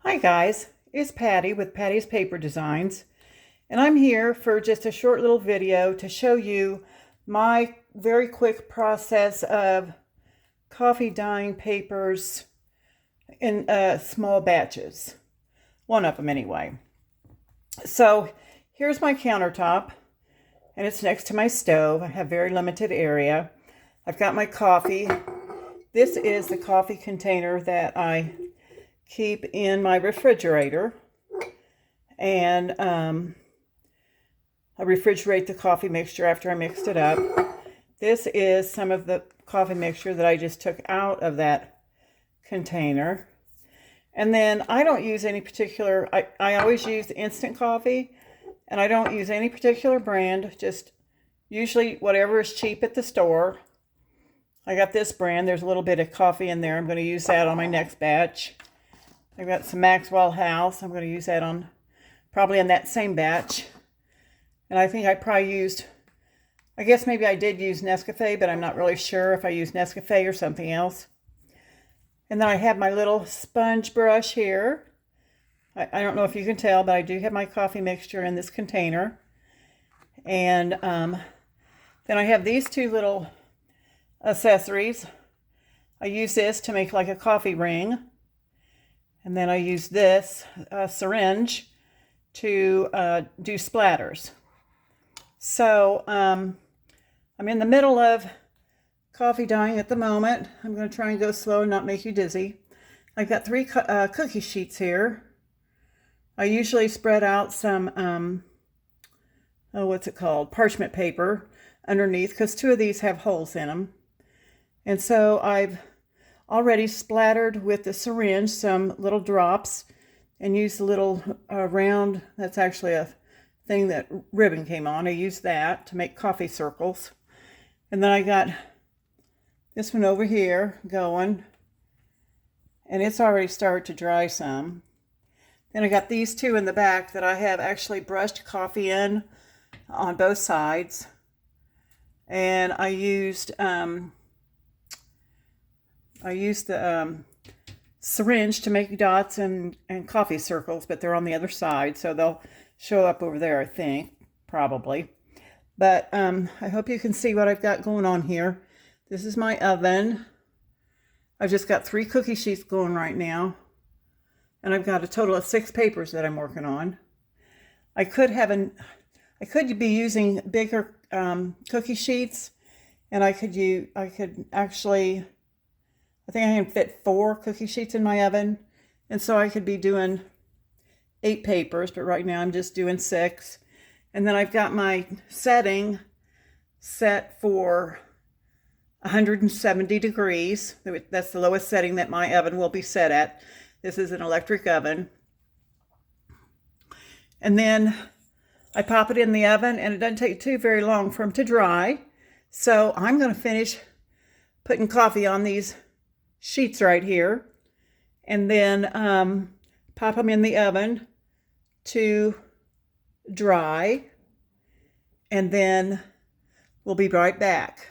Hi guys, it's Patty with Patty's Paper Designs, and I'm here for just a short little video to show you my very quick process of coffee dyeing papers in small batches. One of them anyway. So here's my countertop, and it's next to my stove. I have very limited area. I've got my coffee. This is the coffee container that I keep in my refrigerator, and I refrigerate the coffee mixture after I mixed it up. This is some of the coffee mixture that I just took out of that container. And then I don't use any particular, I always use instant coffee, and I don't use any particular brand, just usually whatever is cheap at the store. I got this brand. There's a little bit of coffee in there. I'm going to use that on my next batch. I've got some Maxwell House. I'm going to use that on probably in that same batch. And I think I probably used, I guess maybe I did use Nescafe, but I'm not really sure if I used Nescafe or something else. And then I have my little sponge brush here. I don't know if you can tell, but I do have my coffee mixture in this container. And then I have these two little accessories. I use this to make like a coffee ring. And then I use this syringe to do splatters. So I'm in the middle of coffee dyeing at the moment. I'm going to try and go slow and not make you dizzy. I've got three cookie sheets here. I usually spread out some, what's it called? Parchment paper underneath, because two of these have holes in them. And so I've already splattered with the syringe some little drops and used a little round, that's actually a thing that ribbon came on. I used that to make coffee circles. And then I got this one over here going, and it's already started to dry some. Then I got these two in the back that I have actually brushed coffee in on both sides. And I used the syringe to make dots and coffee circles, but they're on the other side, so they'll show up over there, I think, probably. But I hope you can see what I've got going on here. This is my oven. I've just got 3 cookie sheets going right now, and I've got a total of 6 papers that I'm working on. I could be using bigger cookie sheets, and I could actually, I think I can fit 4 cookie sheets in my oven. And so I could be doing 8 papers, but right now I'm just doing 6. And then I've got my setting set for 170 degrees. That's the lowest setting that my oven will be set at. This is an electric oven. And then I pop it in the oven, and it doesn't take too very long for them to dry. So I'm going to finish putting coffee on these sheets right here, and then pop them in the oven to dry, and then we'll be right back.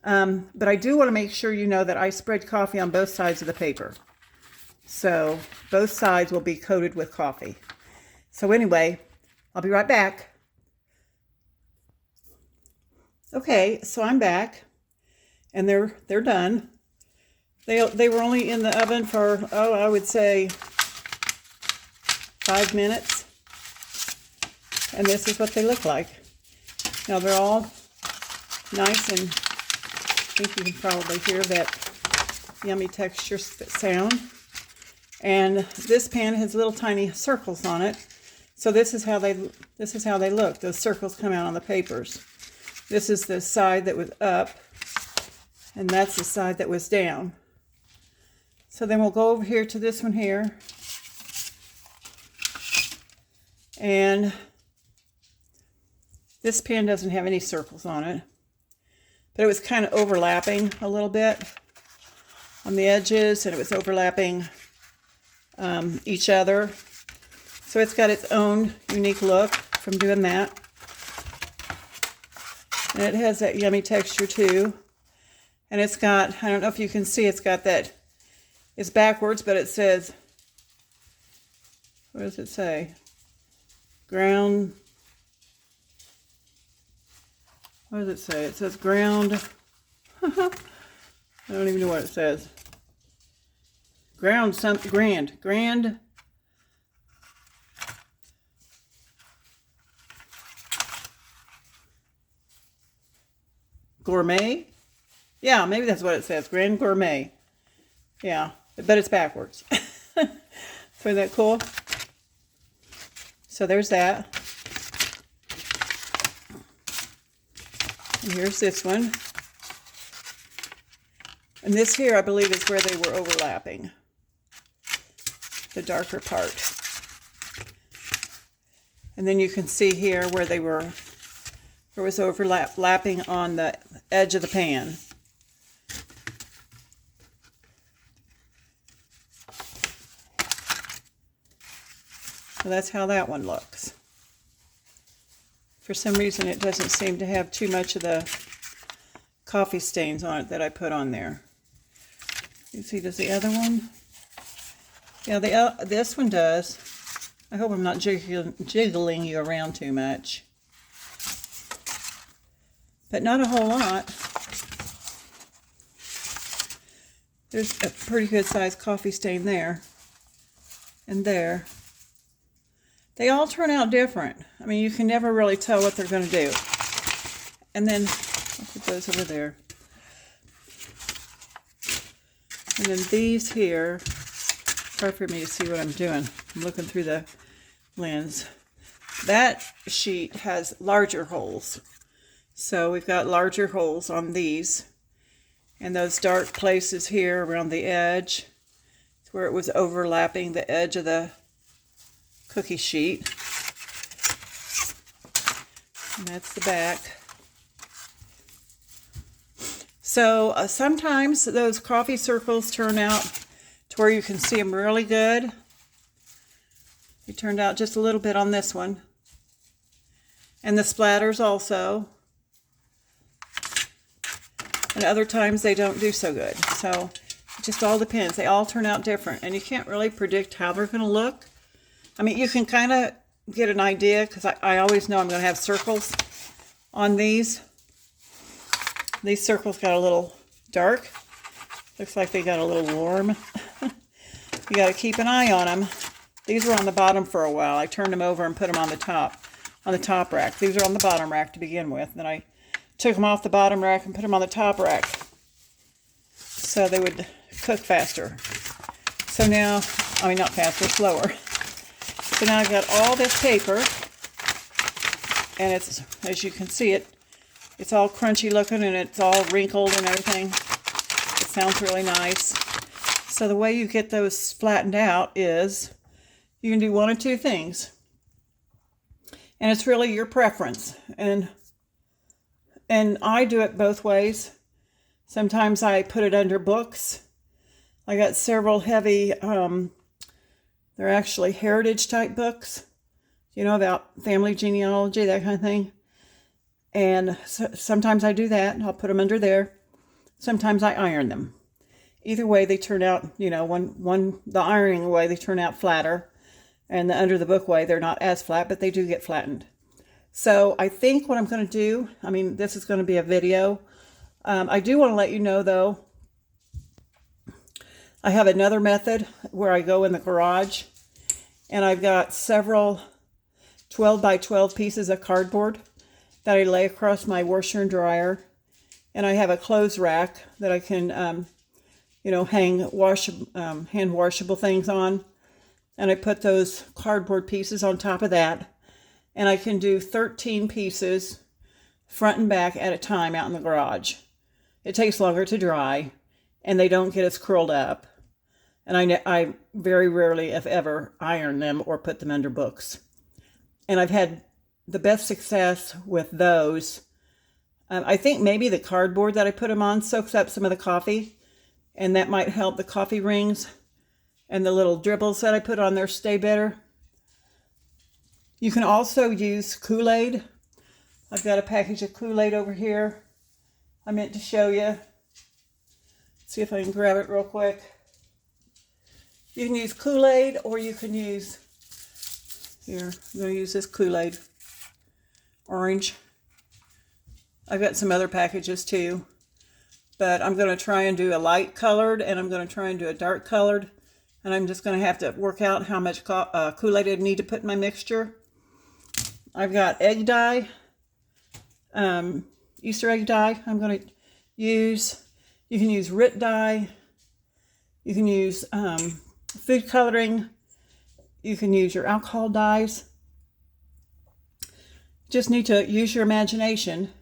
But I do want to make sure you know that I spread coffee on both sides of the paper. So both sides will be coated with coffee. So anyway, I'll be right back. Okay, so I'm back, and they're done. They were only in the oven for, I would say 5 minutes. And this is what they look like. Now they're all nice, and I think you can probably hear that yummy texture sound. And this pan has little tiny circles on it. So this is how they look. Those circles come out on the papers. This is the side that was up, and that's the side that was down. So then we'll go over here to this one here. And this pan doesn't have any circles on it, but it was kind of overlapping a little bit on the edges, and it was overlapping each other. So it's got its own unique look from doing that. And it has that yummy texture too. And it's got, I don't know if you can see, it's got that, it's backwards, but it says What does it say? Ground. What does it say? It says ground. I don't even know what it says. Grand Gourmet. Yeah, maybe that's what it says. Grand Gourmet. Yeah, but it's backwards. Isn't that cool? So there's that. And here's this one. And this here, I believe, is where they were overlapping. The darker part. And then you can see here where they were, there was overlapping on the edge of the pan. So that's how that one looks. For some reason, it doesn't seem to have too much of the coffee stains on it that I put on there. You see, does the other one? Yeah, this one does. I hope I'm not jiggling you around too much. But not a whole lot. There's a pretty good sized coffee stain there. And there. They all turn out different. I mean, you can never really tell what they're going to do. And then, I'll put those over there. And then these here, it's hard for me to see what I'm doing. I'm looking through the lens. That sheet has larger holes. So we've got larger holes on these. And those dark places here around the edge, it's where it was overlapping the edge of the cookie sheet. And that's the back. So sometimes those coffee circles turn out to where you can see them really good. They turned out just a little bit on this one. And the splatters also. And other times they don't do so good. So it just all depends. They all turn out different. And you can't really predict how they're going to look. I mean, you can kind of get an idea because I always know I'm going to have circles on these. These circles got a little dark. Looks like they got a little warm. You got to keep an eye on them. These were on the bottom for a while. I turned them over and put them on the top rack. These are on the bottom rack to begin with. Then I took them off the bottom rack and put them on the top rack so they would cook faster. So now, I mean not faster, slower. So now I've got all this paper, and it's, as you can see it's all crunchy looking and it's all wrinkled and everything. It sounds really nice. So the way you get those flattened out is you can do one of two things. And it's really your preference. And I do it both ways. Sometimes I put it under books. I got several heavy, they're actually heritage type books, you know, about family genealogy, that kind of thing. And sometimes I do that. I'll put them under there. Sometimes I iron them. Either way, they turn out, you know, the ironing way, they turn out flatter. And the under the book way, they're not as flat, but they do get flattened. So I think what I'm going to do, I mean, this is going to be a video. I do want to let you know, though, I have another method where I go in the garage and I've got several 12 by 12 pieces of cardboard that I lay across my washer and dryer. And I have a clothes rack that I can, you know, hang hand washable things on. And I put those cardboard pieces on top of that. And I can do 13 pieces front and back at a time out in the garage. It takes longer to dry and they don't get as curled up. And I very rarely, if ever, iron them or put them under books. And I've had the best success with those. I think maybe the cardboard that I put them on soaks up some of the coffee. And that might help the coffee rings and the little dribbles that I put on there stay better. You can also use Kool-Aid. I've got a package of Kool-Aid over here. I meant to show you. See if I can grab it real quick. You can use Kool-Aid or you can use Here, I'm going to use this Kool-Aid orange. I've got some other packages too, but I'm going to try and do a light colored, and I'm going to try and do a dark colored, and I'm just going to have to work out how much Kool-Aid I need to put in my mixture. I've got egg dye, Easter egg dye. I'm going to use, you can use RIT dye, you can use food coloring, you can use your alcohol dyes. Just need to use your imagination.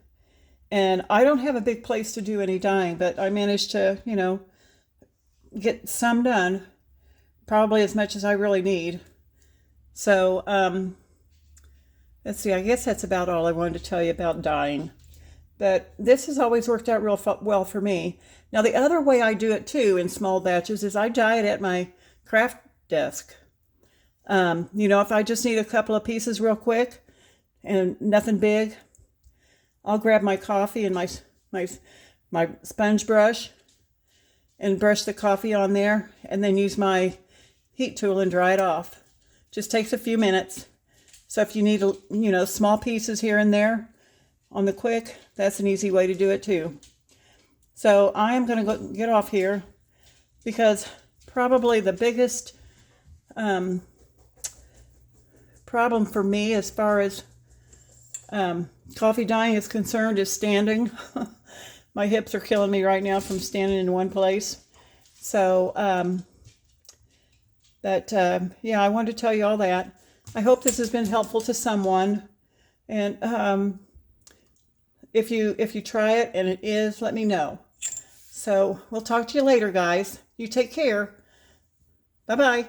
And I don't have a big place to do any dyeing, but I managed to, you know, get some done, probably as much as I really need. So, let's see, I guess that's about all I wanted to tell you about dyeing. But this has always worked out real well for me. Now, the other way I do it too in small batches is I dye it at my craft desk. You know, if I just need a couple of pieces real quick and nothing big, I'll grab my coffee and my sponge brush and brush the coffee on there, and then use my heat tool and dry it off. Just takes a few minutes. So if you need, you know, small pieces here and there on the quick, that's an easy way to do it too. So I am going to go get off here, because probably the biggest problem for me as far as coffee dyeing is concerned is standing. My hips are killing me right now from standing in one place. So, yeah, I wanted to tell you all that. I hope this has been helpful to someone. And if you try it and it is, let me know. So we'll talk to you later, guys. You take care. Bye-bye.